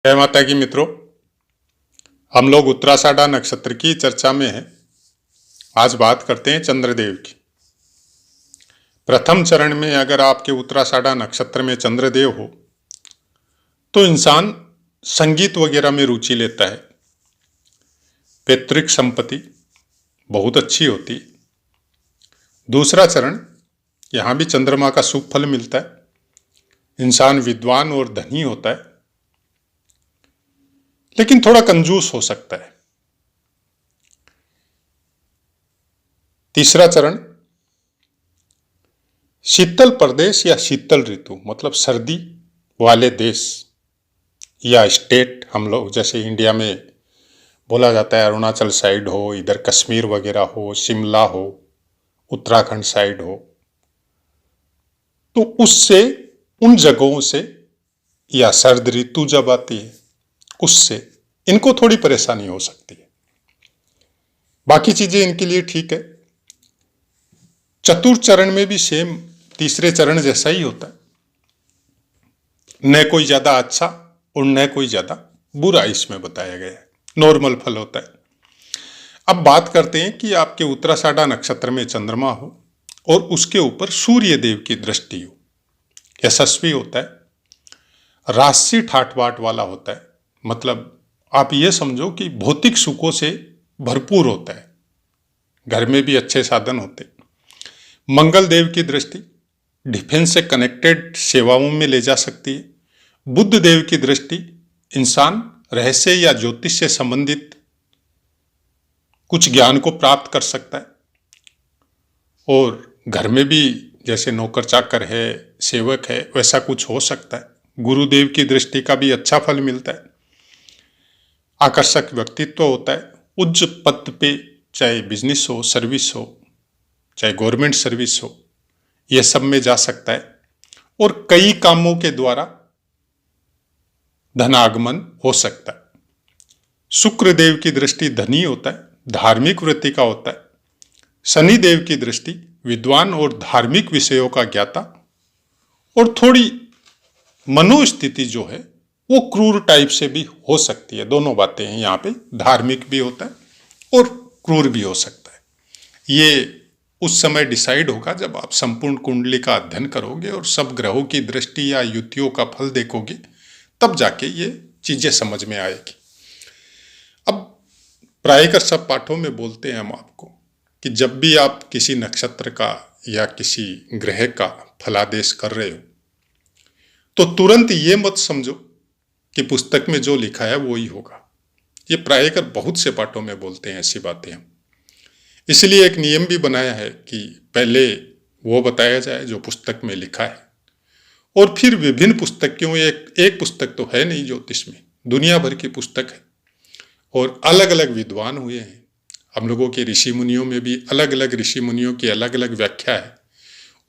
जय माता की मित्रों, हम लोग उत्तराषाढ़ा नक्षत्र की चर्चा में हैं। आज बात करते हैं चंद्रदेव की। प्रथम चरण में अगर आपके उत्तराषाढ़ा नक्षत्र में चंद्रदेव हो तो इंसान संगीत वगैरह में रुचि लेता है। पैतृक संपत्ति बहुत अच्छी होती है। दूसरा चरण, यहाँ भी चंद्रमा का शुभ फल मिलता है। इंसान विद्वान और धनी होता है, लेकिन थोड़ा कंजूस हो सकता है। तीसरा चरण, शीतल प्रदेश या शीतल ऋतु मतलब सर्दी वाले देश या स्टेट, हम लोग जैसे इंडिया में बोला जाता है अरुणाचल साइड हो, इधर कश्मीर वगैरह हो, शिमला हो, उत्तराखंड साइड हो, तो उससे उन जगहों से या सर्द ऋतु जब आती है उससे इनको थोड़ी परेशानी हो सकती है। बाकी चीजें इनके लिए ठीक है। चतुर्थ चरण में भी सेम तीसरे चरण जैसा ही होता है, न कोई ज्यादा अच्छा और न कोई ज्यादा बुरा इसमें बताया गया है, नॉर्मल फल होता है। अब बात करते हैं कि आपके उत्तराषाढ़ा नक्षत्र में चंद्रमा हो और उसके ऊपर सूर्य देव की दृष्टि हो, यशस्वी होता है, राशि ठाट बाट वाला होता है। मतलब आप ये समझो कि भौतिक सुखों से भरपूर होता है, घर में भी अच्छे साधन होते। मंगल देव की दृष्टि डिफेंस से कनेक्टेड सेवाओं में ले जा सकती है। बुद्ध देव की दृष्टि इंसान रहस्य या ज्योतिष से संबंधित कुछ ज्ञान को प्राप्त कर सकता है। और घर में भी जैसे नौकर चाकर है, सेवक है, वैसा कुछ हो सकता है। गुरुदेव की दृष्टि का भी अच्छा फल मिलता है। आकर्षक व्यक्तित्व होता है। उच्च पद पे, चाहे बिजनेस हो, सर्विस हो, चाहे गवर्नमेंट सर्विस हो, यह सब में जा सकता है। और कई कामों के द्वारा धनागमन हो सकता है। शुक्र देव की दृष्टि धनी होता है, धार्मिक वृत्ति का होता है। शनि देव की दृष्टि विद्वान और धार्मिक विषयों का ज्ञाता, और थोड़ी मनोस्थिति जो है वो क्रूर टाइप से भी हो सकती है। दोनों बातें हैं यहाँ पे, धार्मिक भी होता है और क्रूर भी हो सकता है। ये उस समय डिसाइड होगा जब आप संपूर्ण कुंडली का अध्ययन करोगे और सब ग्रहों की दृष्टि या युतियों का फल देखोगे, तब जाके ये चीजें समझ में आएगी। अब प्रायकर सब पाठों में बोलते हैं हम आपको कि जब भी आप किसी नक्षत्र का या किसी ग्रह का फलादेश कर रहे हो तो तुरंत ये मत समझो कि पुस्तक में जो लिखा है वो ही होगा। ये प्रायकर बहुत से पाठों में बोलते हैं ऐसी बातें। हम इसलिए एक नियम भी बनाया है कि पहले वो बताया जाए जो पुस्तक में लिखा है, और फिर विभिन्न पुस्तक, क्यों एक पुस्तक तो है नहीं ज्योतिष में, दुनिया भर की पुस्तक है और अलग अलग विद्वान हुए हैं। हम लोगों के ऋषि मुनियों में भी अलग अलग ऋषि मुनियों की अलग अलग व्याख्या है,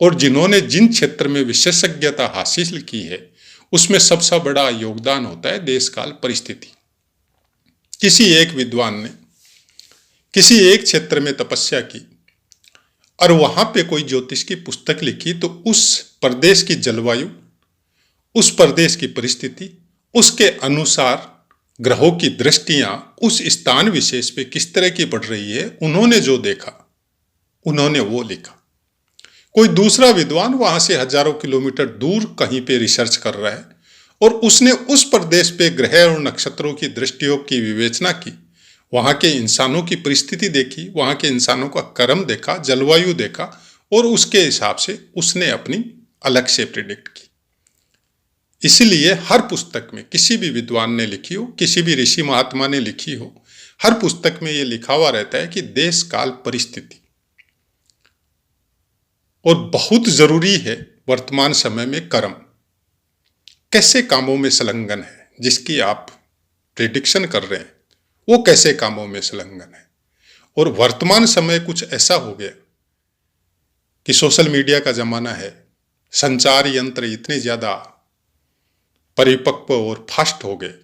और जिन्होंने जिन क्षेत्र में विशेषज्ञता हासिल की है उसमें सबसे बड़ा योगदान होता है देश काल परिस्थिति। किसी एक विद्वान ने किसी एक क्षेत्र में तपस्या की और वहां पे कोई ज्योतिष की पुस्तक लिखी, तो उस प्रदेश की जलवायु, उस प्रदेश की परिस्थिति, उसके अनुसार ग्रहों की दृष्टियां उस स्थान विशेष पे किस तरह की पड़ रही है, उन्होंने जो देखा उन्होंने वो लिखा। कोई दूसरा विद्वान वहां से हजारों किलोमीटर दूर कहीं पे रिसर्च कर रहा है और उसने उस प्रदेश पे ग्रह और नक्षत्रों की दृष्टियों की विवेचना की, वहां के इंसानों की परिस्थिति देखी, वहां के इंसानों का कर्म देखा, जलवायु देखा, और उसके हिसाब से उसने अपनी अलग से प्रिडिक्ट की। इसीलिए हर पुस्तक में किसी भी विद्वान ने लिखी हो, किसी भी ऋषि महात्मा ने लिखी हो, हर पुस्तक में यह लिखा हुआ रहता है कि देश काल परिस्थिति, और बहुत जरूरी है वर्तमान समय में कर्म कैसे कामों में संलग्न है, जिसकी आप प्रेडिक्शन कर रहे हैं वो कैसे कामों में संलग्न है। और वर्तमान समय कुछ ऐसा हो गया कि सोशल मीडिया का जमाना है, संचार यंत्र इतने ज्यादा परिपक्व और फास्ट हो गए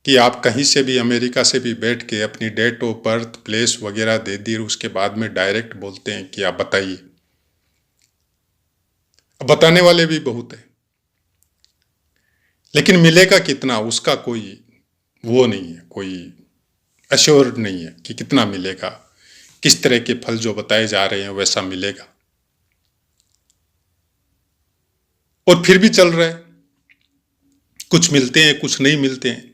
कि आप कहीं से भी, अमेरिका से भी बैठ के अपनी डेट ऑफ बर्थ, प्लेस वगैरह दे दी, उसके बाद में डायरेक्ट बोलते हैं कि आप बताइए। बताने वाले भी बहुत है, लेकिन मिलेगा कितना उसका कोई वो नहीं है, कोई अश्योर्ड नहीं है कि कितना मिलेगा, किस तरह के फल जो बताए जा रहे हैं वैसा मिलेगा। और फिर भी चल रहा है, कुछ मिलते हैं कुछ नहीं मिलते हैं।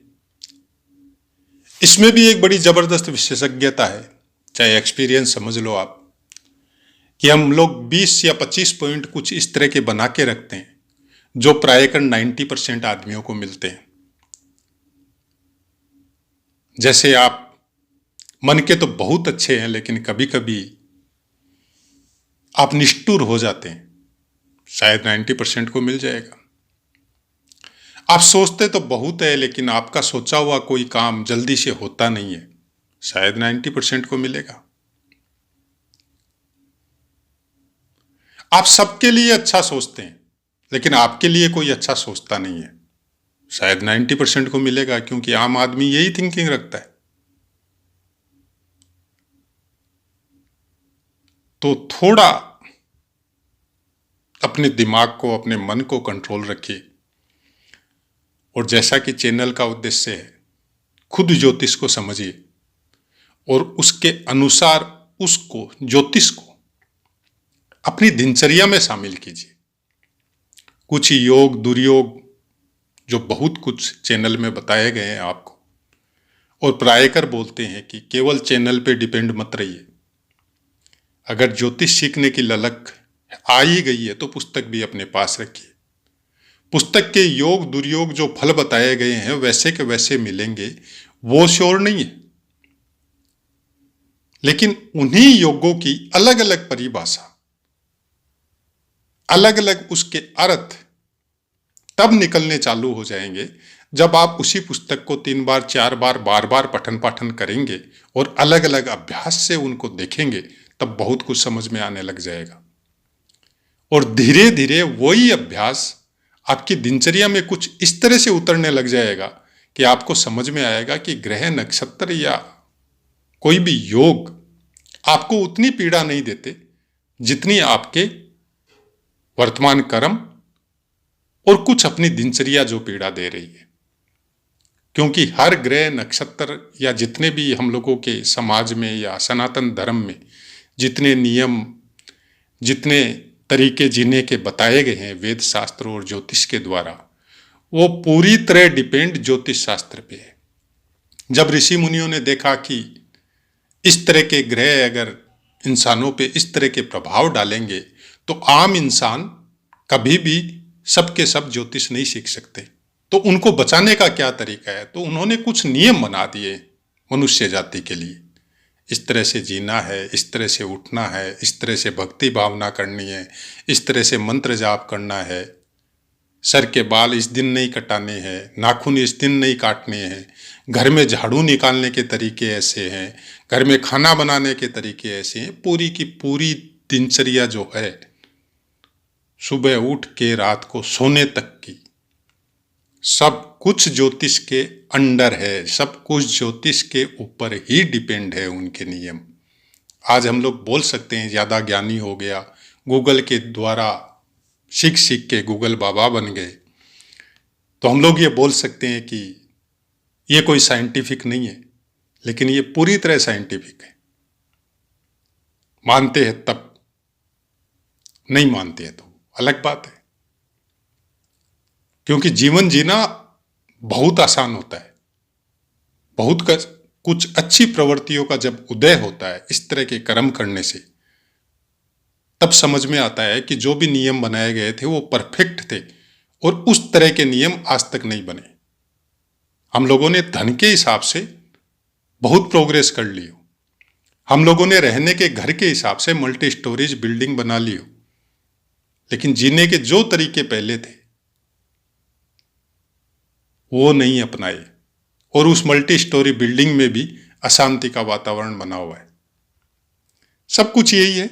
इसमें भी एक बड़ी जबरदस्त विशेषज्ञता है, चाहे एक्सपीरियंस समझ लो आप, कि हम लोग 20 या 25 पॉइंट कुछ इस तरह के बना के रखते हैं जो प्रायः 90% आदमियों को मिलते हैं। जैसे आप मन के तो बहुत अच्छे हैं, लेकिन कभी कभी आप निष्ठुर हो जाते हैं, शायद 90% को मिल जाएगा। आप सोचते तो बहुत है, लेकिन आपका सोचा हुआ कोई काम जल्दी से होता नहीं है, शायद 90% को मिलेगा। आप सबके लिए अच्छा सोचते हैं, लेकिन आपके लिए कोई अच्छा सोचता नहीं है, शायद 90% को मिलेगा, क्योंकि आम आदमी यही थिंकिंग रखता है। तो थोड़ा अपने दिमाग को, अपने मन को कंट्रोल रखिए। और जैसा कि चैनल का उद्देश्य है, खुद ज्योतिष को समझिए और उसके अनुसार उसको, ज्योतिष को अपनी दिनचर्या में शामिल कीजिए। कुछ योग दुर्योग जो बहुत कुछ चैनल में बताए गए हैं आपको, और प्रायकर बोलते हैं कि केवल चैनल पे डिपेंड मत रहिए। अगर ज्योतिष सीखने की ललक आ ही गई है तो पुस्तक भी अपने पास रखिए। पुस्तक के योग दुर्योग जो फल बताए गए हैं वैसे के वैसे मिलेंगे वो श्योर नहीं है, लेकिन उन्हीं योगों की अलग अलग परिभाषा, अलग अलग उसके अर्थ तब निकलने चालू हो जाएंगे जब आप उसी पुस्तक को 3 बार 4 बार बार बार पठन पाठन करेंगे और अलग अलग अभ्यास से उनको देखेंगे, तब बहुत कुछ समझ में आने लग जाएगा। और धीरे धीरे वही अभ्यास आपकी दिनचर्या में कुछ इस तरह से उतरने लग जाएगा कि आपको समझ में आएगा कि ग्रह नक्षत्र या कोई भी योग आपको उतनी पीड़ा नहीं देते जितनी आपके वर्तमान कर्म और कुछ अपनी दिनचर्या जो पीड़ा दे रही है। क्योंकि हर ग्रह नक्षत्र या जितने भी हम लोगों के समाज में या सनातन धर्म में जितने नियम, जितने तरीके जीने के बताए गए हैं वेद शास्त्र और ज्योतिष के द्वारा, वो पूरी तरह डिपेंड ज्योतिष शास्त्र पे है। जब ऋषि मुनियों ने देखा कि इस तरह के ग्रह अगर इंसानों पे इस तरह के प्रभाव डालेंगे तो आम इंसान कभी भी सबके सब ज्योतिष नहीं सीख सकते, तो उनको बचाने का क्या तरीका है। तो उन्होंने कुछ नियम बना दिए मनुष्य जाति के लिए, इस तरह से जीना है, इस तरह से उठना है, इस तरह से भक्ति भावना करनी है, इस तरह से मंत्र जाप करना है, सर के बाल इस दिन नहीं कटाने हैं, नाखून इस दिन नहीं काटने हैं, घर में झाड़ू निकालने के तरीके ऐसे हैं, घर में खाना बनाने के तरीके ऐसे हैं। पूरी की पूरी दिनचर्या जो है, सुबह उठ के रात को सोने तक की, सब कुछ ज्योतिष के अंडर है, सब कुछ ज्योतिष के ऊपर ही डिपेंड है उनके नियम। आज हम लोग बोल सकते हैं ज़्यादा ज्ञानी हो गया, गूगल के द्वारा सीख सीख के गूगल बाबा बन गए, तो हम लोग ये बोल सकते हैं कि ये कोई साइंटिफिक नहीं है, लेकिन ये पूरी तरह साइंटिफिक है। मानते हैं तब, नहीं मानते हैं तो अलग बात है। क्योंकि जीवन जीना बहुत आसान होता है, बहुत कुछ अच्छी प्रवृत्तियों का जब उदय होता है इस तरह के कर्म करने से, तब समझ में आता है कि जो भी नियम बनाए गए थे वो परफेक्ट थे और उस तरह के नियम आज तक नहीं बने। हम लोगों ने धन के हिसाब से बहुत प्रोग्रेस कर ली हो, हम लोगों ने रहने के घर के हिसाब से मल्टी स्टोरेज बिल्डिंग बना ली हो, लेकिन जीने के जो तरीके पहले थे वो नहीं अपनाए, और उस मल्टी स्टोरी बिल्डिंग में भी अशांति का वातावरण बना हुआ है। सब कुछ यही है।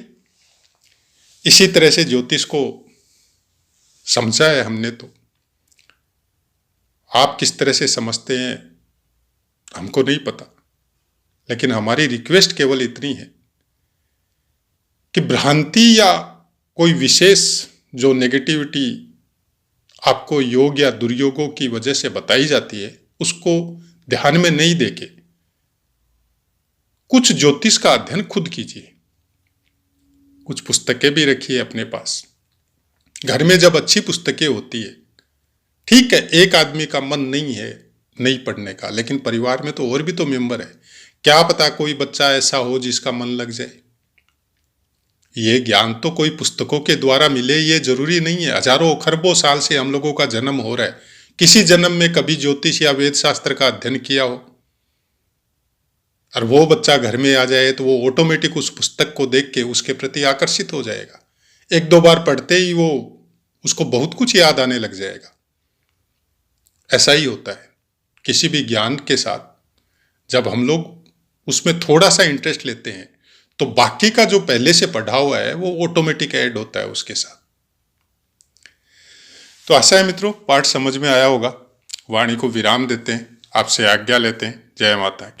इसी तरह से ज्योतिष को समझा है हमने, तो आप किस तरह से समझते हैं हमको नहीं पता, लेकिन हमारी रिक्वेस्ट केवल इतनी है कि भ्रांति या कोई विशेष जो नेगेटिविटी आपको योग या दुर्योगों की वजह से बताई जाती है, उसको ध्यान में नहीं देके कुछ ज्योतिष का अध्ययन खुद कीजिए। कुछ पुस्तकें भी रखिए अपने पास। घर में जब अच्छी पुस्तकें होती है, ठीक है, एक आदमी का मन नहीं है नहीं पढ़ने का, लेकिन परिवार में तो और भी तो मेंबर है। क्या पता कोई बच्चा ऐसा हो जिसका मन लग जाए। ये ज्ञान तो कोई पुस्तकों के द्वारा मिले ये जरूरी नहीं है। हजारों खरबों साल से हम लोगों का जन्म हो रहा है। किसी जन्म में कभी ज्योतिष या वेद शास्त्र का अध्ययन किया हो और वो बच्चा घर में आ जाए तो वो ऑटोमेटिक उस पुस्तक को देख के उसके प्रति आकर्षित हो जाएगा। एक दो बार पढ़ते ही वो उसको बहुत कुछ याद आने लग जाएगा। ऐसा ही होता है किसी भी ज्ञान के साथ। जब हम लोग उसमें थोड़ा सा इंटरेस्ट लेते हैं तो बाकी का जो पहले से पढ़ा हुआ है वो ऑटोमेटिक ऐड होता है उसके साथ। तो आशा है मित्रों पाठ समझ में आया होगा। वाणी को विराम देते हैं, आपसे आज्ञा लेते हैं। जय माता की।